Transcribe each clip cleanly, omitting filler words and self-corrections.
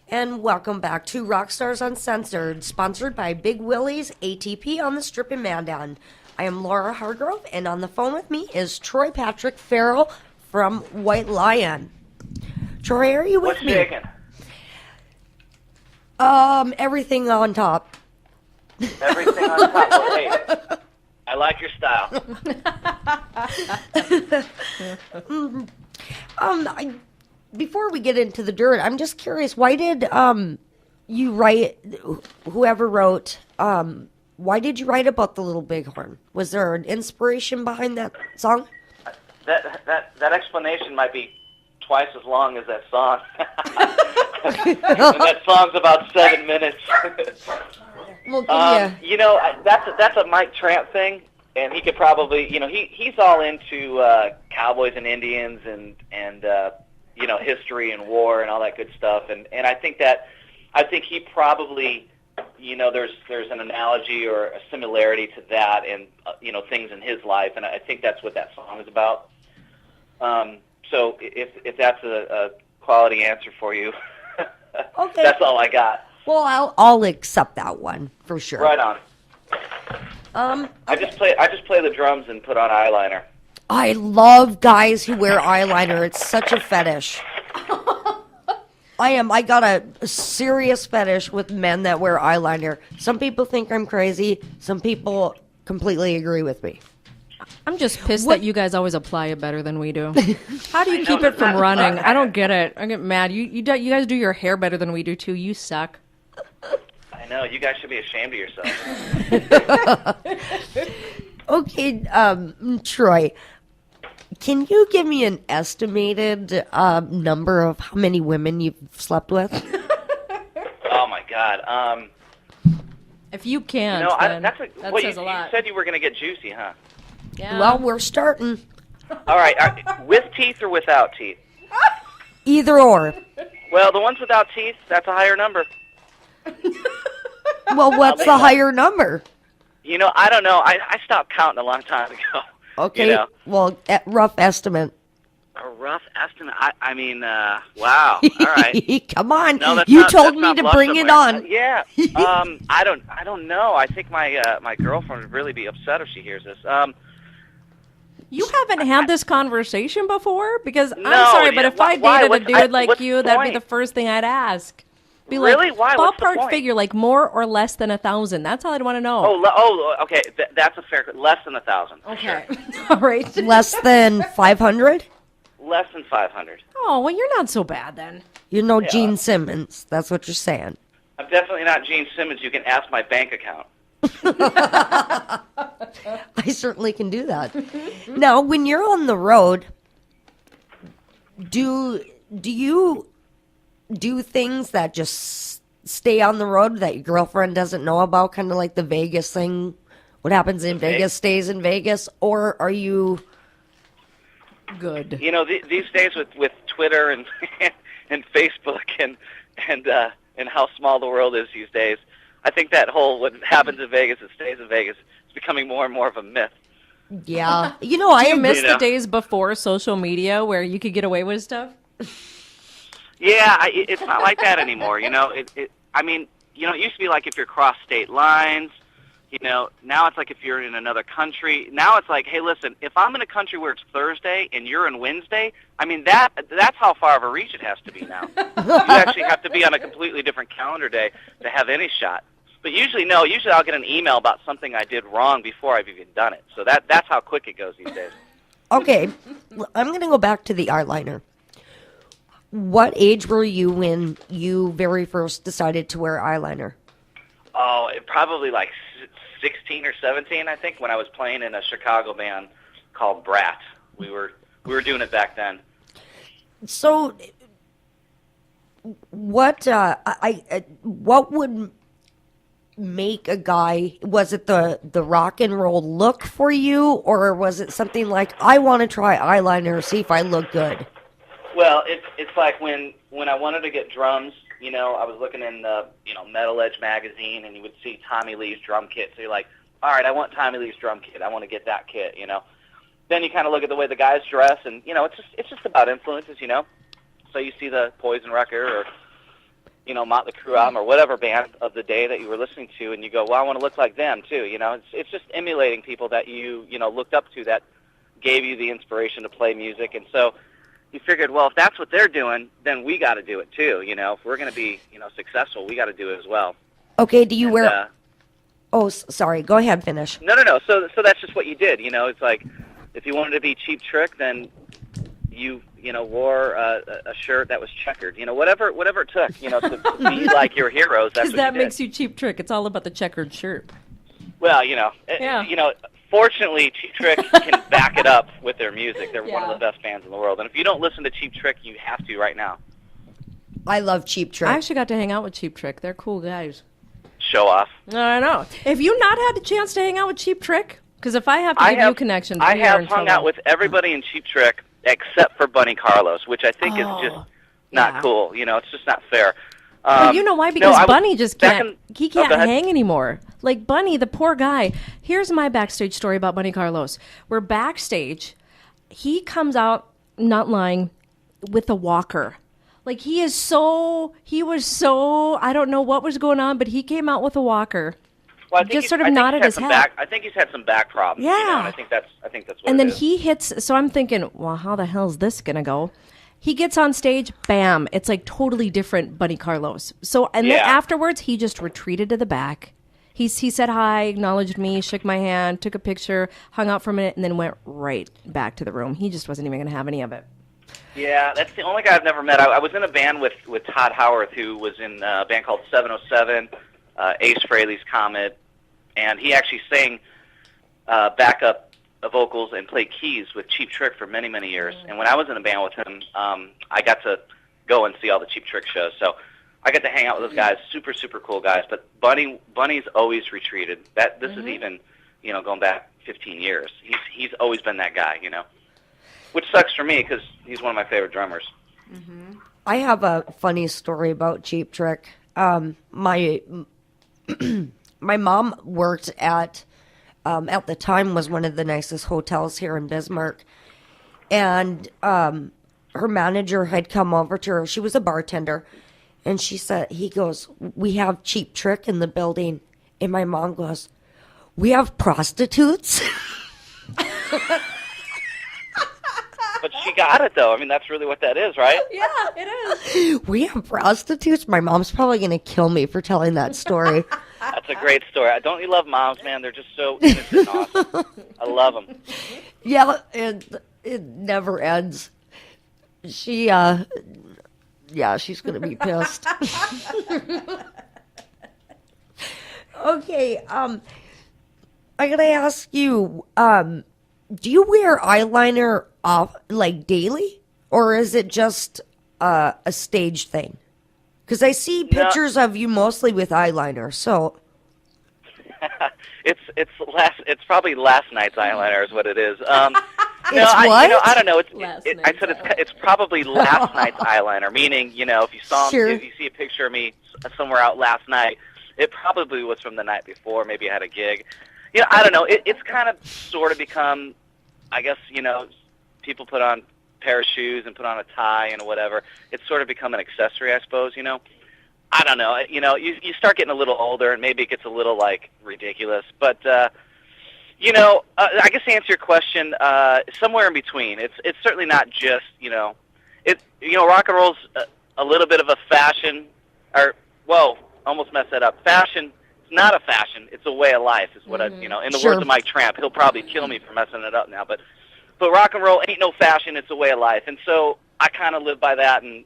And welcome back to Rockstars Uncensored, sponsored by Big Willie's ATP on the Strip in Mandan. I am Laura Hargrove, and on the phone with me is Troy Patrick Farrell from White Lion. Troy, are you with What's me? shaking? Everything on top. Everything on top. Well, hey, I like your style. Before we get into the dirt, I'm just curious, why did you write, whoever wrote, why did you write about the Little Bighorn? Was there an inspiration behind that song? That explanation might be twice as long as that song. And that song's about 7 minutes. Well, That's a Mike Tramp thing, and he could probably, he's all into cowboys and Indians and history and war and all that good stuff. And I think he probably, there's an analogy or a similarity to that and things in his life, and I think that's what that song is about. So if that's a quality answer for you, okay. That's all I got. Well, I'll accept that one for sure. Right on. I just play the drums and put on eyeliner. I love guys who wear eyeliner. It's such a fetish. I got a serious fetish with men that wear eyeliner. Some people think I'm crazy. Some people completely agree with me. I'm just pissed that you guys always apply it better than we do. How do you keep it from running? I don't get it. I get mad. You guys do your hair better than we do too. You suck. I know. You guys should be ashamed of yourself. Okay, Troy, can you give me an estimated number of how many women you've slept with? Oh my God. If you can't, that says a lot. You said you were going to get juicy, huh? Yeah. Well, we're starting. All right. With teeth or without teeth? Either or. Well, the ones without teeth, that's a higher number. Well, what's the higher number? I don't know. I stopped counting a long time ago. Okay. Well, rough estimate. A rough estimate. I mean, wow. All right. Come on. No, you told me to bring it on. Yeah. I don't know. I think my girlfriend would really be upset if she hears this. You haven't had this conversation before? Because No, I'm sorry, but if I dated a dude like what's you, the that'd be point? the first thing I'd ask. Be Really? like, Why? What's the ballpark point? figure, like more or less than 1,000. That's all I'd want to know. Okay. That's a fair. Less than 1,000. Okay. All right. Less than 500? Less than 500. Oh, well, you're not so bad then. You know Gene Simmons. That's what you're saying. I'm definitely not Gene Simmons. You can ask my bank account. I certainly can do that. Now, when you're on the road, do you do things that just stay on the road that your girlfriend doesn't know about, kind of like the Vegas thing? What happens in Vegas stays in Vegas, or are you good? These days with Twitter and and Facebook and how small the world is these days, I think that whole what happens in Vegas, it stays in Vegas, is becoming more and more of a myth. Yeah. I miss the days before social media where you could get away with stuff. Yeah, it's not like that anymore. It used to be like if you're across state lines. Now it's like if you're in another country. Now it's like, hey, listen, if I'm in a country where it's Thursday and you're in Wednesday, I mean, that's how far of a reach it has to be now. You actually have to be on a completely different calendar day to have any shot. But usually I'll get an email about something I did wrong before I've even done it. So that's how quick it goes these days. Okay, I'm going to go back to the eyeliner. What age were you when you very first decided to wear eyeliner? Oh, probably like 16 or 17, I think, when I was playing in a Chicago band called Brat. We were doing it back then. So, what would make a guy? Was it the rock and roll look for you, or was it something like, I want to try eyeliner, see if I look good? Well, it's like when I wanted to get drums. I was looking in Metal Edge magazine, and you would see Tommy Lee's drum kit. So you're like, all right, I want Tommy Lee's drum kit. I want to get that kit. Then you kind of look at the way the guys dress, and it's just about influences. So you see the Poison record, or Motley Crue album or whatever band of the day that you were listening to, and you go, well, I want to look like them too. It's just emulating people that you looked up to that gave you the inspiration to play music, and so you figured, well, if that's what they're doing, then we got to do it too. If we're going to be successful, we got to do it as well. Okay, do you wear? Sorry. Go ahead, finish. No. So that's just what you did. It's like if you wanted to be Cheap Trick, then you wore a shirt that was checkered. Whatever it took. To be like your heroes. That's what that you did. makes you Cheap Trick. It's all about the checkered shirt. Well, Yeah. Fortunately, Cheap Trick can back it up with their music. They're one of the best bands in the world. And if you don't listen to Cheap Trick, you have to right now. I love Cheap Trick. I actually got to hang out with Cheap Trick. They're cool guys. Show off. I know. Have you not had the chance to hang out with Cheap Trick? Because if I have to give you connections, I have hung out with everybody in Cheap Trick except for Bunny Carlos, which I think is just not cool. It's just not fair. Well, you know why? Because Bunny just can't. He can't hang anymore. Like Bunny, the poor guy. Here's my backstage story about Bunny Carlos. We're backstage. He comes out, not lying, with a walker. Like he was so. I don't know what was going on, but he came out with a walker. Well, I think just sort of nodded his head. I think he's had some back problems. Yeah. And I think that's what. And then it is. he hits. So I'm thinking, well, how the hell is this gonna go? He gets on stage, bam! It's like totally different Bunny Carlos. So and then afterwards, he just retreated to the back. He said hi, acknowledged me, shook my hand, took a picture, hung out for a minute, and then went right back to the room. He just wasn't even going to have any of it. Yeah, that's the only guy I've never met. I was in a band with Todd Howarth, who was in a band called 707, Ace Frehley's Comet, and he actually sang backup vocals and played keys with Cheap Trick for many, many years. And when I was in a band with him, I got to go and see all the Cheap Trick shows. So I got to hang out with those guys, super, super cool guys. But Bunny's always retreated. This is even, going back 15 years. He's always been that guy, which sucks for me because he's one of my favorite drummers. Mm-hmm. I have a funny story about Cheap Trick. My mom worked at the time was one of the nicest hotels here in Bismarck. And her manager had come over to her. She was a bartender. And he goes, we have Cheap Trick in the building. And my mom goes, we have prostitutes? But she got it, though. I mean, that's really what that is, right? Yeah, it is. We have prostitutes? My mom's probably going to kill me for telling that story. That's a great story. Don't you love moms, man? They're just so innocent and awesome. I love them. Yeah, and it never ends. She's going to be pissed. Okay, I gotta ask you, do you wear eyeliner off, like, daily? Or is it just a stage thing? Because I see pictures of you mostly with eyeliner, so... It's probably last night's eyeliner is what it is. What? I don't know. I said it's probably last night's eyeliner. Meaning, if you see a picture of me somewhere out last night, it probably was from the night before. Maybe I had a gig. I don't know. It's kind of sort of become, I guess, people put on a pair of shoes and put on a tie and whatever. It's sort of become an accessory, I suppose. I don't know. You start getting a little older, and maybe it gets a little ridiculous. But I guess to answer your question, somewhere in between. It's certainly not just rock and roll's a little bit of a fashion, almost messed that up. Fashion. It's not a fashion. It's a way of life. Is what in the words of Mike Tramp. He'll probably kill me for messing it up now, but rock and roll ain't no fashion. It's a way of life, and so I kind of live by that. And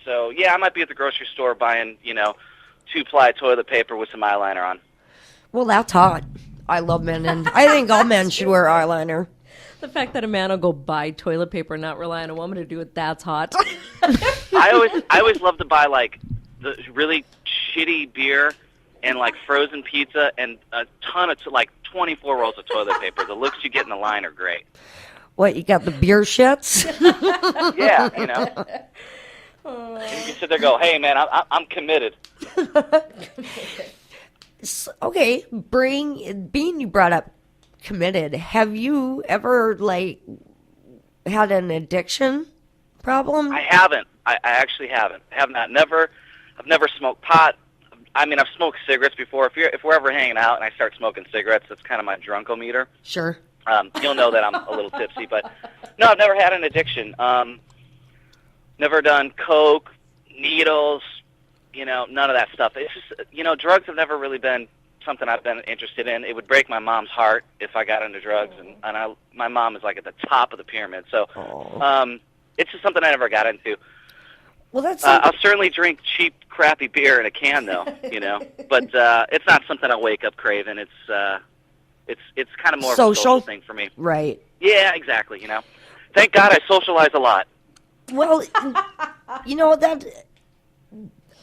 so, I might be at the grocery store buying, 2-ply toilet paper with some eyeliner on. Well, that's hot. I love men, and I think all men should wear eyeliner. The fact that a man will go buy toilet paper and not rely on a woman to do it, that's hot. I always love to buy, the really shitty beer and, frozen pizza and a ton of, 24 rolls of toilet paper. The looks you get in the line are great. What, you got the beer shits? Yeah, And you sit there and go, hey, man, I'm committed. Okay, being you brought up committed, have you ever, had an addiction problem? I haven't. I actually haven't. Have not. Never I've never smoked pot. I mean, I've smoked cigarettes before. If we're ever hanging out and I start smoking cigarettes, that's kind of my drunkometer. Sure. You'll know that I'm a little tipsy, but no, I've never had an addiction. Never done coke, needles, none of that stuff. It's just, drugs have never really been something I've been interested in. It would break my mom's heart if I got into drugs, and my mom is like at the top of the pyramid. So, it's just something I never got into. Well, that's. I'll certainly drink cheap, crappy beer in a can, though. But it's not something I wake up craving. It's kind of more of a social thing for me. Right. Yeah, exactly. Thank God I socialize a lot. Well, that.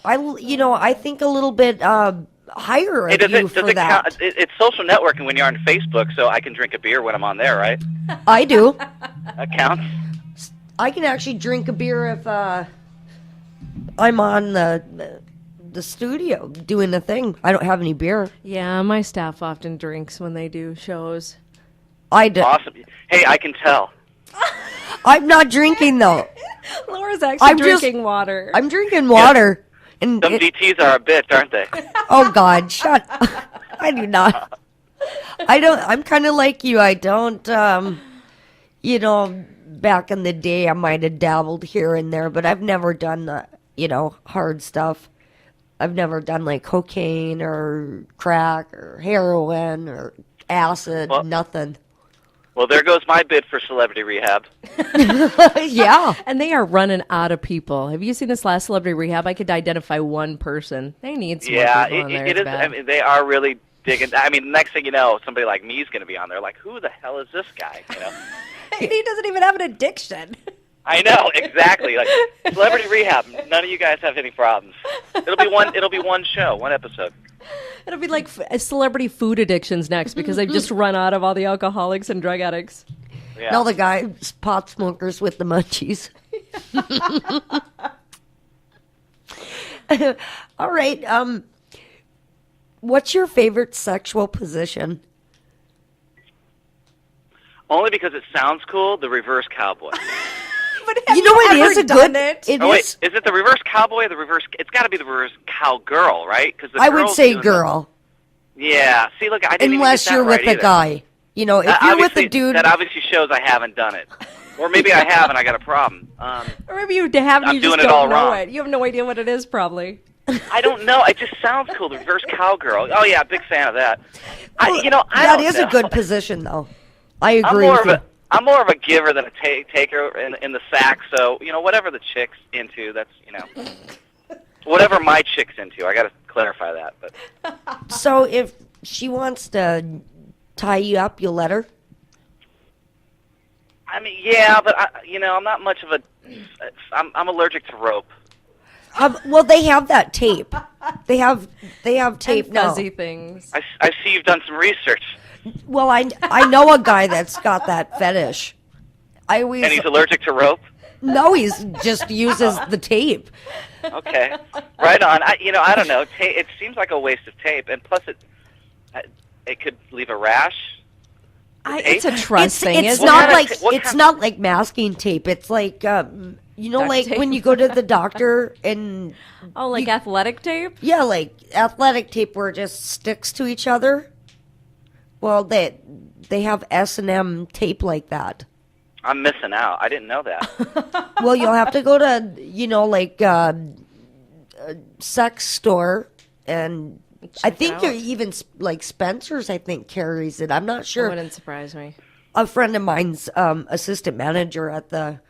I think a little bit higher of you for that. It's social networking when you're on Facebook, so I can drink a beer when I'm on there, right? I do. That counts. I can actually drink a beer if I'm on the studio doing the thing. I don't have any beer. Yeah, my staff often drinks when they do shows. I do. Awesome. Hey, I can tell. I'm not drinking, though. Laura's actually drinking water. I'm drinking water. And some DTs are a bitch, aren't they? Oh, God, shut up. I do not. I'm kind of like you. I don't, back in the day, I might have dabbled here and there, but I've never done hard stuff. I've never done like cocaine or crack or heroin or acid, nothing. Well, there goes my bid for celebrity rehab. Yeah. And they are running out of people. Have you seen this last celebrity rehab? I could identify one person. They need some more people on there. It is. I mean, they are really digging. I mean, next thing you know, somebody like me is going to be on there. Like, who the hell is this guy? He doesn't even have an addiction. I know, exactly. Like celebrity rehab. None of you guys have any problems. It'll be one show, one episode. It'll be like celebrity food addictions next because they've just run out of all the alcoholics and drug addicts. Yeah. Now the guys, pot smokers with the munchies. All right. What's your favorite sexual position? Only because it sounds cool, the reverse cowboy. It is a good. Wait, is it the reverse cowboy or the reverse? It's got to be the reverse cowgirl, right? Because I would say girl. Yeah. See, look, I didn't unless even you're get that with a guy. If you're with a dude, that obviously shows I haven't done it, or maybe I have and I got a problem. Or maybe you have and you just don't know it. You have no idea what it is, probably. I don't know. It just sounds cool. The reverse cowgirl. Oh yeah, big fan of that. That is a good position, though. I agree with you. I'm more of a giver than a taker in the sack. So whatever the chick's into, that's whatever my chick's into. I got to clarify that. But so if she wants to tie you up, you'll let her? I mean, yeah, but I'm not much of a. I'm allergic to rope. Well, they have that tape. They have tape and now. Fuzzy things. I see you've done some research. Well, I know a guy that's got that fetish. And he's allergic to rope? No, he's just uses the tape. Okay, right on. I don't know. It seems like a waste of tape, and plus it could leave a rash. It's a trust thing. It's not like masking tape. It's like like tape? When you go to the doctor and athletic tape. Yeah, like athletic tape where it just sticks to each other. Well, they have S&M tape like that. I'm missing out. I didn't know that. Well, you'll have to go to a sex store, and I think even like Spencer's. I think carries it. I'm not sure. It wouldn't surprise me. A friend of mine's assistant manager at the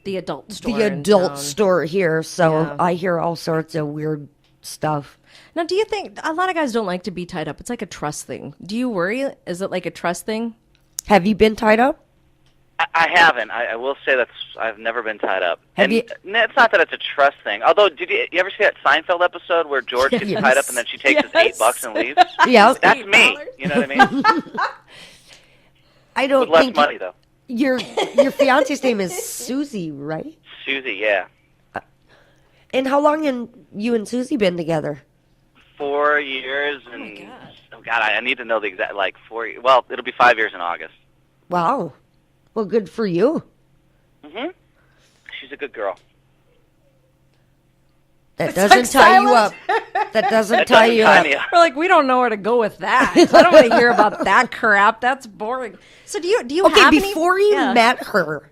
adult store. The adult store here. So I hear all sorts of weird stuff. Now, do you think a lot of guys don't like to be tied up? It's like a trust thing. Do you worry? Is it like a trust thing? Have you been tied up? I haven't. I will say I've never been tied up. It's not that it's a trust thing. Although, did you ever see that Seinfeld episode where George gets tied up and then she takes his $8 and leaves? Yeah, that's me. You know what I mean? I don't With think less money though. Your fiance's name is Susie, right? Susie, yeah. And how long have you and Susie been together? 4 years, and I need to know the exact 4 years. Well, it'll be 5 years in August. Wow. Well, good for you. Mhm. She's a good girl. That doesn't tie you up. That doesn't tie you up. We're like, we don't know where to go with that. I don't want to hear about that crap. That's boring. So do you have before you met her,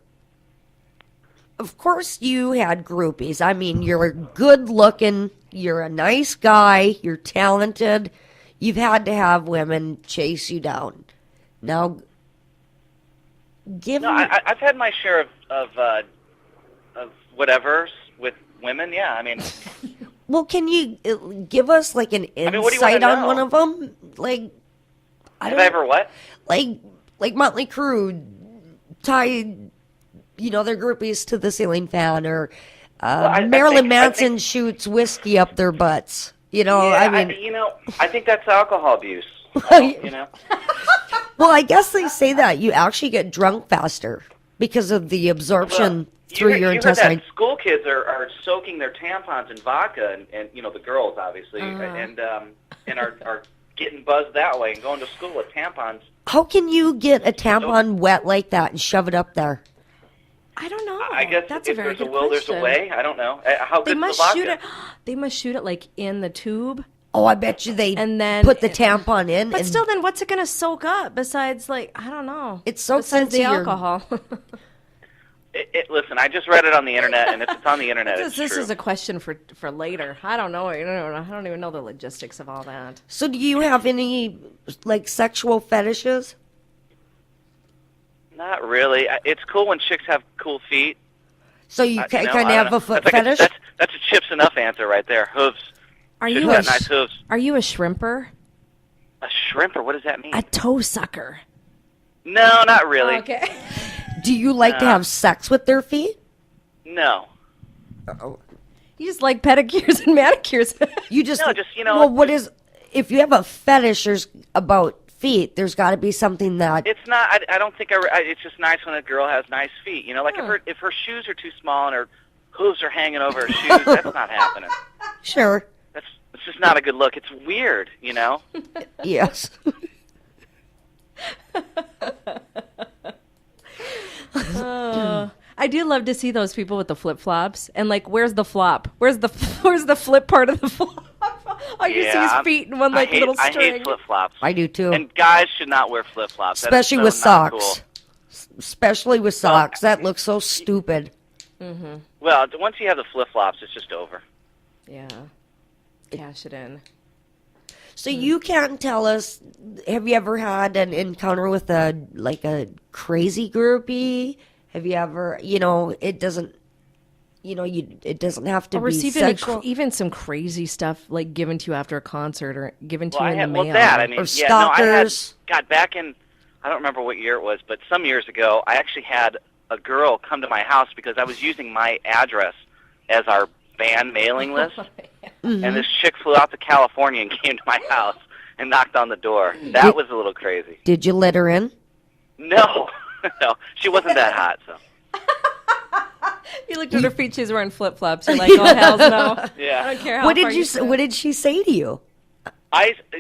of course you had groupies. I mean, you're good looking, you're a nice guy, you're talented. You've had to have women chase you down. Now, I've had my share of whatever's with women. Yeah, I mean. Well, can you give us like an insight on one of them? Like, have I ever what? Like Motley Crue tied, their groupies to the ceiling fan, or Marilyn Manson shoots whiskey up their butts. I think that's alcohol abuse. Well, I guess they say that you actually get drunk faster because of the absorption through your intestine. Heard that school kids are soaking their tampons in vodka, and the girls obviously, and are getting buzzed that way and going to school with tampons. How can you get a tampon wet like that and shove it up there? I don't know. I guess that's if a very there's good a will, question. there's a way. I don't know. How they good's must the vodka? shoot it. They must shoot it like in the tube. Oh, I bet you they and then put the tampon in. But still, then what's it going to soak up besides, like, I don't know. It's soaked besides the alcohol. Listen, I just read it on the internet, and if it's on the internet, this true. is a question for later. I don't know. I don't even know the logistics of all that. So do you have any, like, sexual fetishes? Not really. It's cool when chicks have cool feet. So you kind of have a foot fetish? That's a chips enough answer right there. Hooves. Are Chicks you got nice hooves. Are you a shrimper? A shrimper? What does that mean? A toe sucker. No, not really. Okay. Do you like to have sex with their feet? No. Uh-oh. You just like pedicures and manicures. You just no, just Well, what is if you have a fetish? There's about feet. There's got to be something that it's not. I don't think. It's just nice when a girl has nice feet. Like if her shoes are too small and her hooves are hanging over her shoes, that's not happening. Sure. It's just not a good look. It's weird, Yes. I do love to see those people with the flip flops and like, where's the flop? Where's the flip part of the flop? All you see his feet in one little string. I hate flip flops. I do too. And guys should not wear flip flops, especially with socks. Cool. Especially with socks, that looks so stupid. Mm-hmm. Well, once you have the flip flops, it's just over. Yeah. Cash it in. So you can't tell us, have you ever had an encounter with a crazy groupie? Have you ever, it doesn't, it doesn't have to be sexual. Even some crazy stuff like given to you after a concert or given to you in the mail. Well, that, I mean, or stalkers. God, back in, I don't remember what year it was, but some years ago, I actually had a girl come to my house because I was using my address as our band mailing list. Mm-hmm. And this chick flew out to California and came to my house and knocked on the door. That was a little crazy. Did you let her in? No. No. She wasn't that hot, so. You looked at her feet, she's wearing flip-flops. You're like, oh, hells no. Yeah. I don't care how What did she say to you?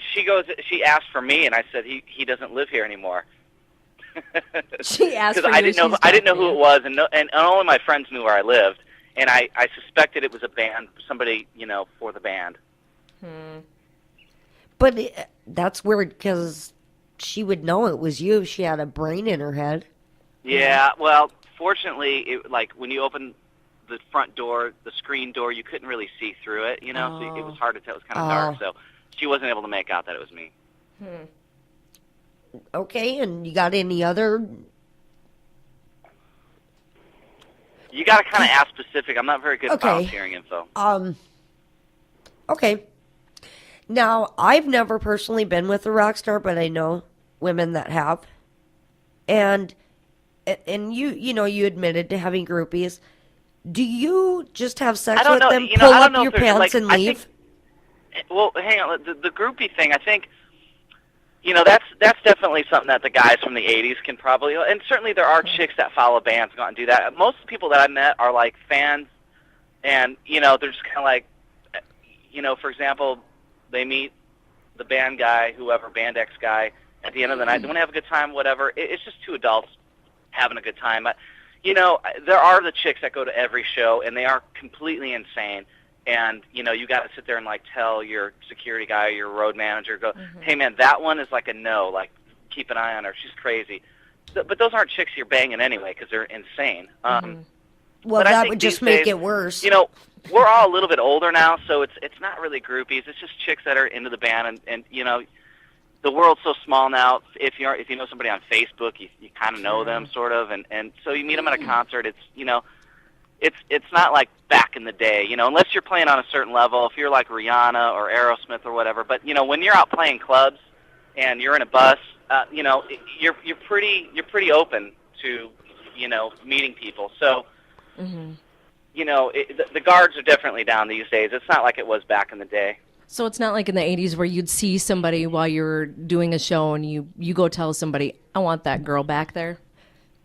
She asked for me, and I said, he doesn't live here anymore. She asked for you. Because I didn't know who it was, and only my friends knew where I lived. And I suspected it was a band, somebody, for the band. But that's weird because she would know it was you if she had a brain in her head. Yeah, well, fortunately, when you open the front door, the screen door, you couldn't really see through it, so it was hard to tell. It was kind of dark, so she wasn't able to make out that it was me. Okay, and you got any other... You got to kind of ask specific. I'm not very good at volunteering info. Okay. Now, I've never personally been with a rock star, but I know women that have. And you admitted to having groupies. Do you just have sex with them, pull up your pants, and leave? Well, hang on. The groupie thing, I think, that's definitely something that the guys from the 80s can probably, and certainly there are chicks that follow bands and go out and do that. Most of the people that I met are like fans, and, they're just kind of like, for example, they meet the band guy, whoever, band X guy, at the end of the night. They want to have a good time, whatever. It's just two adults having a good time. But, there are the chicks that go to every show, and they are completely insane. and you got to sit there and like tell your security guy or your road manager, go, hey man, that one is like a no, like keep an eye on her, she's crazy. But those aren't chicks you're banging anyway because they're insane. Well, that would just make it worse. We're all a little bit older now, so it's not really groupies. It's just chicks that are into the band, and the world's so small now. If you know somebody on Facebook, you kind of know them, sort of, and so you meet them at a concert. It's not like back in the day, unless you're playing on a certain level. If you're like Rihanna or Aerosmith or whatever, but when you're out playing clubs and you're in a bus, you're pretty open to meeting people. So. The guards are definitely down these days. It's not like it was back in the day. So it's not like in the 80s where you'd see somebody while you're doing a show and you go tell somebody, I want that girl back there?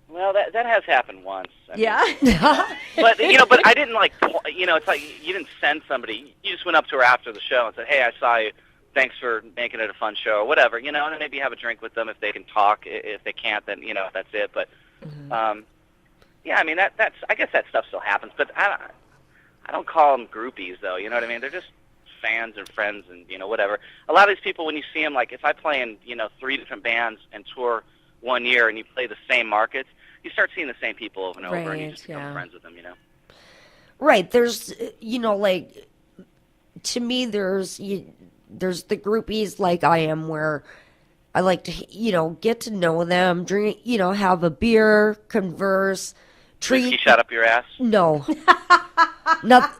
Well, that has happened once. Yeah. But I didn't it's like you didn't send somebody. You just went up to her after the show and said, hey, I saw you. Thanks for making it a fun show or whatever, and then maybe have a drink with them if they can talk. If they can't, then, that's it. But, yeah, I mean, that's. I guess that stuff still happens, but I don't call them groupies, though. You know what I mean? They're just fans and friends and, whatever. A lot of these people, when you see them, like if I play in, 3 different bands and tour one year and you play the same markets, you start seeing the same people over and over, and you just become friends with them, Right. There's, like, to me, there's the groupies like I am where I like to, get to know them, drink, have a beer, converse. Whiskey shot up your ass? No. Not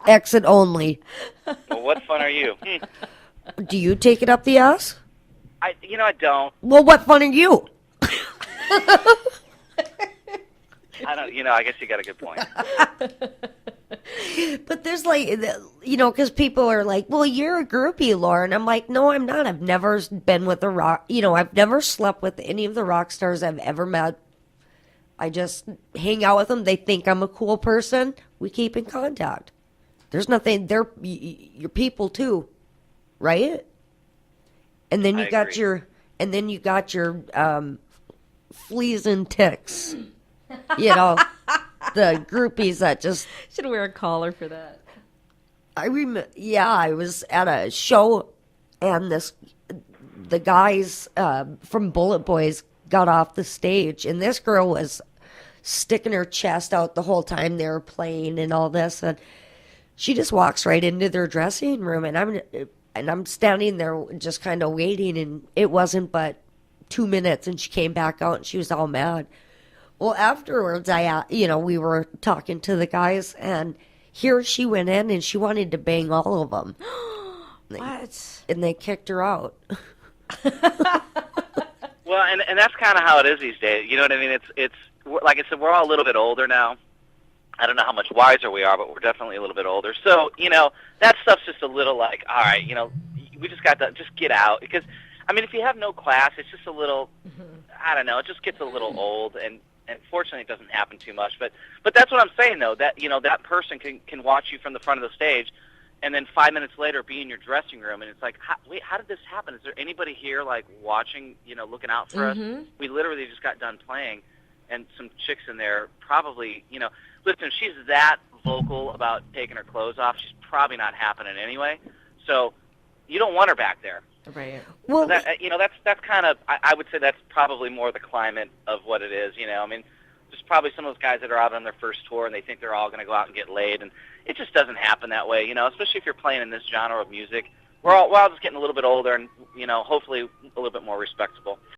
exit only. Well, what fun are you? Do you take it up the ass? I don't. Well, what fun are you? I don't, I guess you got a good point. But there's like, because people are like, well, you're a groupie, Laura. And I'm like, no, I'm not. I've never been with a rock, I've never slept with any of the rock stars I've ever met. I just hang out with them. They think I'm a cool person. We keep in contact. There's nothing, they're your people too, right? And then you got your fleas and ticks. The groupies that just should wear a collar for that. I was at a show and the guys from Bullet Boys got off the stage and this girl was sticking her chest out the whole time they were playing and all this, and she just walks right into their dressing room and I'm standing there just kind of waiting, and it wasn't but 2 minutes and she came back out and she was all mad. Well, afterwards, we were talking to the guys, and here she went in, and she wanted to bang all of them. What? And they kicked her out. Well, and that's kind of how it is these days. You know what I mean? It's like I said, we're all a little bit older now. I don't know how much wiser we are, but we're definitely a little bit older. So, that stuff's just a little like, all right, we just got to just get out. Because, I mean, if you have no class, it's just a little, I don't know, it just gets a little old, and fortunately it doesn't happen too much. But that's what I'm saying, though, that, that person can watch you from the front of the stage and then 5 minutes later be in your dressing room, and it's like, wait, how did this happen? Is there anybody here, like, watching, looking out for us? We literally just got done playing, and some chicks in there probably, listen, if she's that vocal about taking her clothes off, she's probably not happening anyway. So you don't want her back there. Right. Well, that's kind of, I would say that's probably more the climate of what it is. I mean, there's probably some of those guys that are out on their first tour and they think they're all going to go out and get laid, and it just doesn't happen that way. Especially if you're playing in this genre of music. We're all just getting a little bit older and hopefully a little bit more respectable.